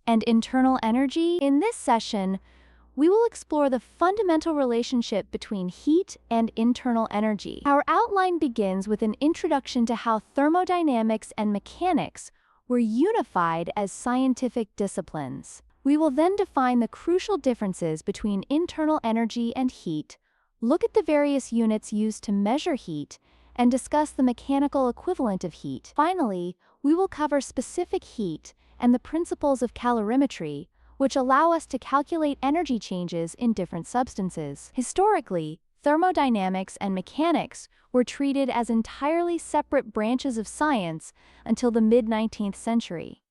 and internal energy. In this session, we will explore the fundamental relationship between heat and internal energy. Our outline begins with an introduction to how thermodynamics and mechanics were unified as scientific disciplines. We will then define the crucial differences between internal energy and heat, look at the various units used to measure heat, and discuss the mechanical equivalent of heat. Finally, we will cover specific heat and the principles of calorimetry, which allow us to calculate energy changes in different substances. Historically, thermodynamics and mechanics were treated as entirely separate branches of science until the mid-19th century.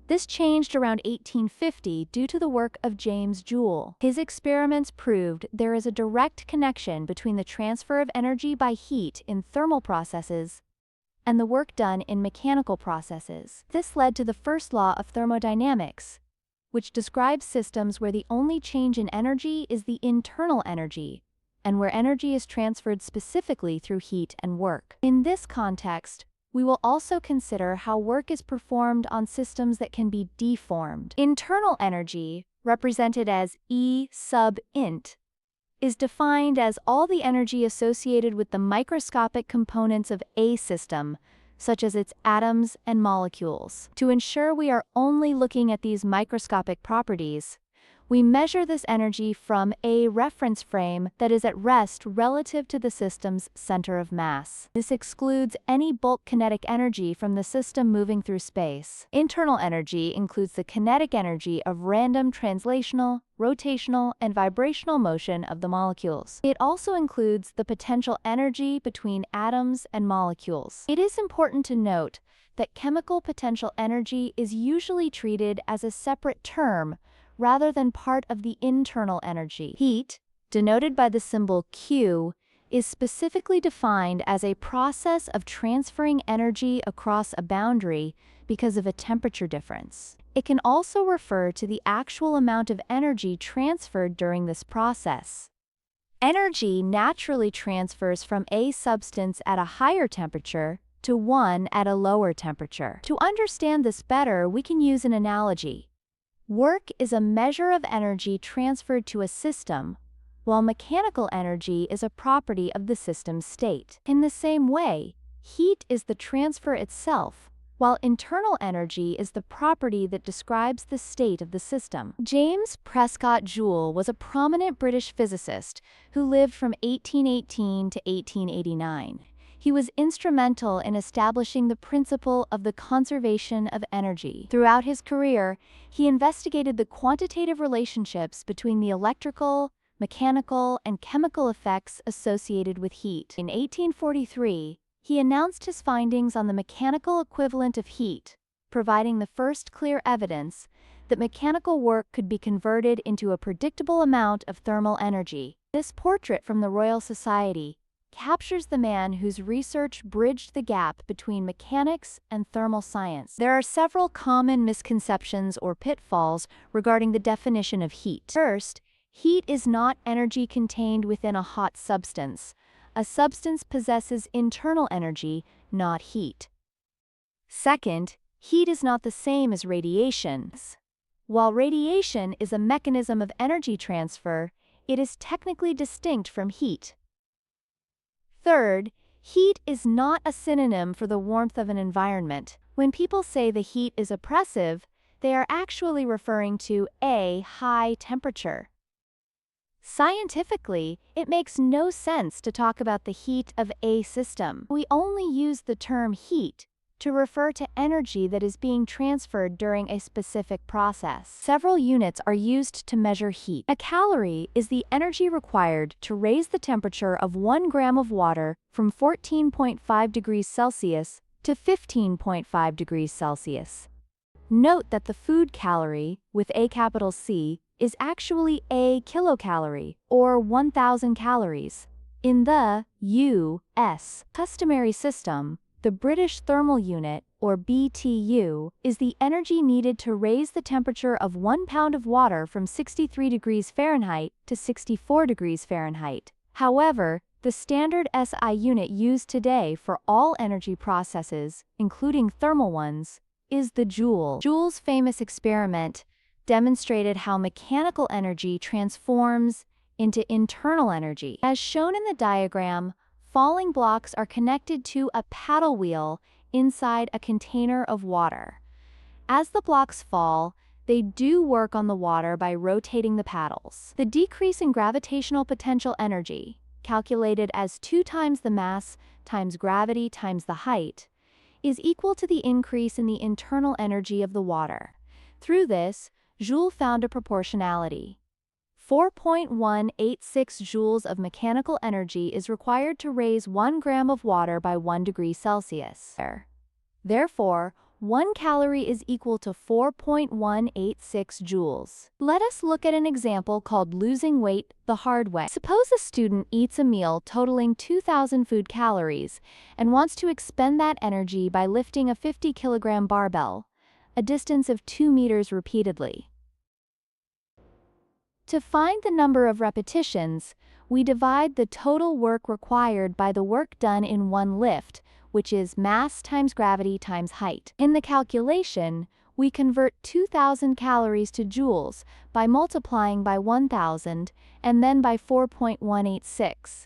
This changed around 1850 due to the work of James Joule. His experiments proved there is a direct connection between the transfer of energy by heat in thermal processes and the work done in mechanical processes. This led to the first law of thermodynamics, which describes systems where the only change in energy is the internal energy, and where energy is transferred specifically through heat and work. In this context, we will also consider how work is performed on systems that can be deformed. Internal energy, represented as E sub int, is defined as all the energy associated with the microscopic components of a system, such as its atoms and molecules. To ensure we are only looking at these microscopic properties, we measure this energy from a reference frame that is at rest relative to the system's center of mass. This excludes any bulk kinetic energy from the system moving through space. Internal energy includes the kinetic energy of random translational, rotational, and vibrational motion of the molecules. It also includes the potential energy between atoms and molecules. It is important to note that chemical potential energy is usually treated as a separate term rather than part of the internal energy. Heat, denoted by the symbol Q, is specifically defined as a process of transferring energy across a boundary because of a temperature difference. It can also refer to the actual amount of energy transferred during this process. Energy naturally transfers from a substance at a higher temperature to one at a lower temperature. To understand this better, we can use an analogy. Work is a measure of energy transferred to a system, while mechanical energy is a property of the system's state. In the same way, heat is the transfer itself, while internal energy is the property that describes the state of the system. James Prescott Joule was a prominent British physicist who lived from 1818 to 1889. He was instrumental in establishing the principle of the conservation of energy. Throughout his career, he investigated the quantitative relationships between the electrical, mechanical, and chemical effects associated with heat. In 1843, he announced his findings on the mechanical equivalent of heat, providing the first clear evidence that mechanical work could be converted into a predictable amount of thermal energy. This portrait from the Royal Society captures the man whose research bridged the gap between mechanics and thermal science. There are several common misconceptions or pitfalls regarding the definition of heat. First, heat is not energy contained within a hot substance. A substance possesses internal energy, not heat. Second, heat is not the same as radiation. While radiation is a mechanism of energy transfer, it is technically distinct from heat. Third, heat is not a synonym for the warmth of an environment. When people say the heat is oppressive, they are actually referring to a high temperature. Scientifically, it makes no sense to talk about the heat of a system. We only use the term heat to refer to energy that is being transferred during a specific process. Several units are used to measure heat. A calorie is the energy required to raise the temperature of 1 gram of water from 14.5 degrees Celsius to 15.5 degrees Celsius. Note that the food calorie, with a capital C, is actually a kilocalorie, or 1,000 calories. In the U.S. customary system, the British thermal unit, or BTU, is the energy needed to raise the temperature of 1 pound of water from 63 degrees Fahrenheit to 64 degrees Fahrenheit. However, the standard SI unit used today for all energy processes, including thermal ones, is the Joule. Joule's famous experiment demonstrated how mechanical energy transforms into internal energy. As shown in the diagram, falling blocks are connected to a paddle wheel inside a container of water. As the blocks fall, they do work on the water by rotating the paddles. The decrease in gravitational potential energy, calculated as 2 times the mass times gravity times the height, is equal to the increase in the internal energy of the water. Through this, Joule found a proportionality. 4.186 joules of mechanical energy is required to raise 1 gram of water by 1 degree Celsius. Therefore, 1 calorie is equal to 4.186 joules. Let us look at an example called losing weight the hard way. Suppose a student eats a meal totaling 2,000 food calories and wants to expend that energy by lifting a 50-kilogram barbell, a distance of 2 meters repeatedly. To find the number of repetitions, we divide the total work required by the work done in one lift, which is mass times gravity times height. In the calculation, we convert 2,000 calories to joules by multiplying by 1,000 and then by 4.186.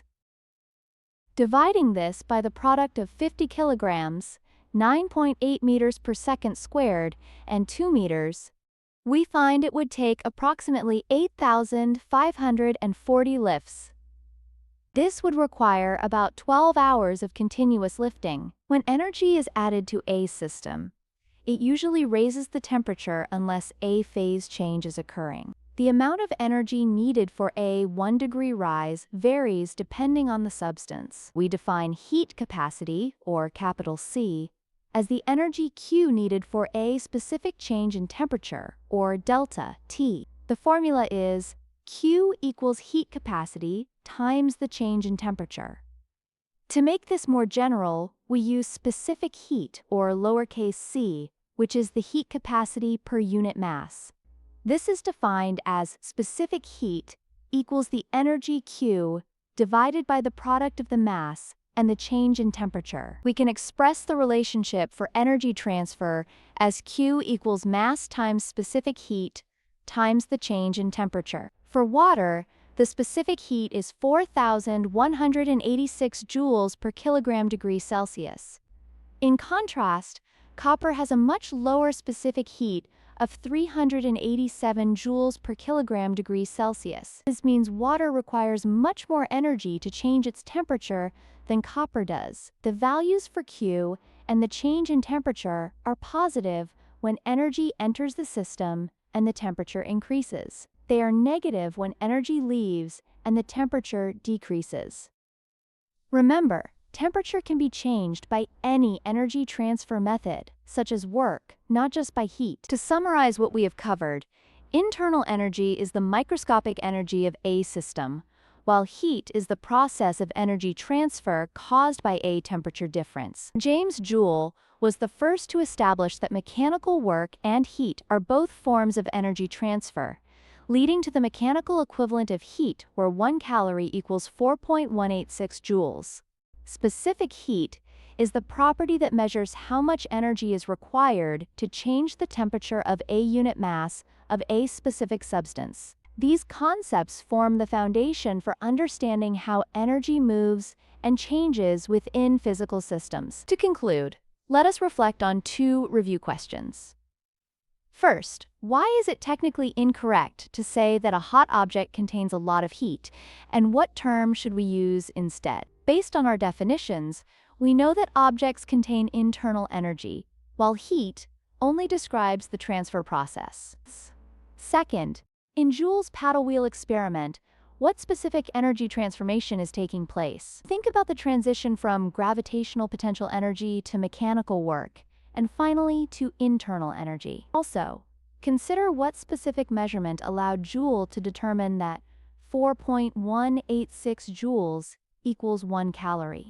Dividing this by the product of 50 kilograms, 9.8 meters per second squared, and 2 meters, we find it would take approximately 8,540 lifts. This would require about 12 hours of continuous lifting. When energy is added to a system, it usually raises the temperature unless a phase change is occurring. The amount of energy needed for a 1-degree rise varies depending on the substance. We define heat capacity, or capital C, as the energy Q needed for a specific change in temperature, or delta T. The formula is Q equals heat capacity times the change in temperature. To make this more general, we use specific heat, or lowercase c, which is the heat capacity per unit mass. This is defined as specific heat equals the energy Q divided by the product of the mass and the change in temperature. We can express the relationship for energy transfer as Q equals mass times specific heat times the change in temperature. For water, the specific heat is 4,186 joules per kilogram degree Celsius. In contrast, copper has a much lower specific heat of 387 joules per kilogram degree Celsius. This means water requires much more energy to change its temperature than copper does. The values for Q and the change in temperature are positive when energy enters the system and the temperature increases. They are negative when energy leaves and the temperature decreases. Remember, temperature can be changed by any energy transfer method, such as work, not just by heat. To summarize what we have covered, internal energy is the microscopic energy of a system, while heat is the process of energy transfer caused by a temperature difference. James Joule was the first to establish that mechanical work and heat are both forms of energy transfer, leading to the mechanical equivalent of heat where 1 calorie equals 4.186 joules. Specific heat is the property that measures how much energy is required to change the temperature of a unit mass of a specific substance. These concepts form the foundation for understanding how energy moves and changes within physical systems. To conclude, let us reflect on 2 review questions. First, why is it technically incorrect to say that a hot object contains a lot of heat, and what term should we use instead? Based on our definitions, we know that objects contain internal energy, while heat only describes the transfer process. Second, in Joule's paddle wheel experiment, what specific energy transformation is taking place? Think about the transition from gravitational potential energy to mechanical work, and finally to internal energy. Also, consider what specific measurement allowed Joule to determine that 4.186 joules equals 1 calorie.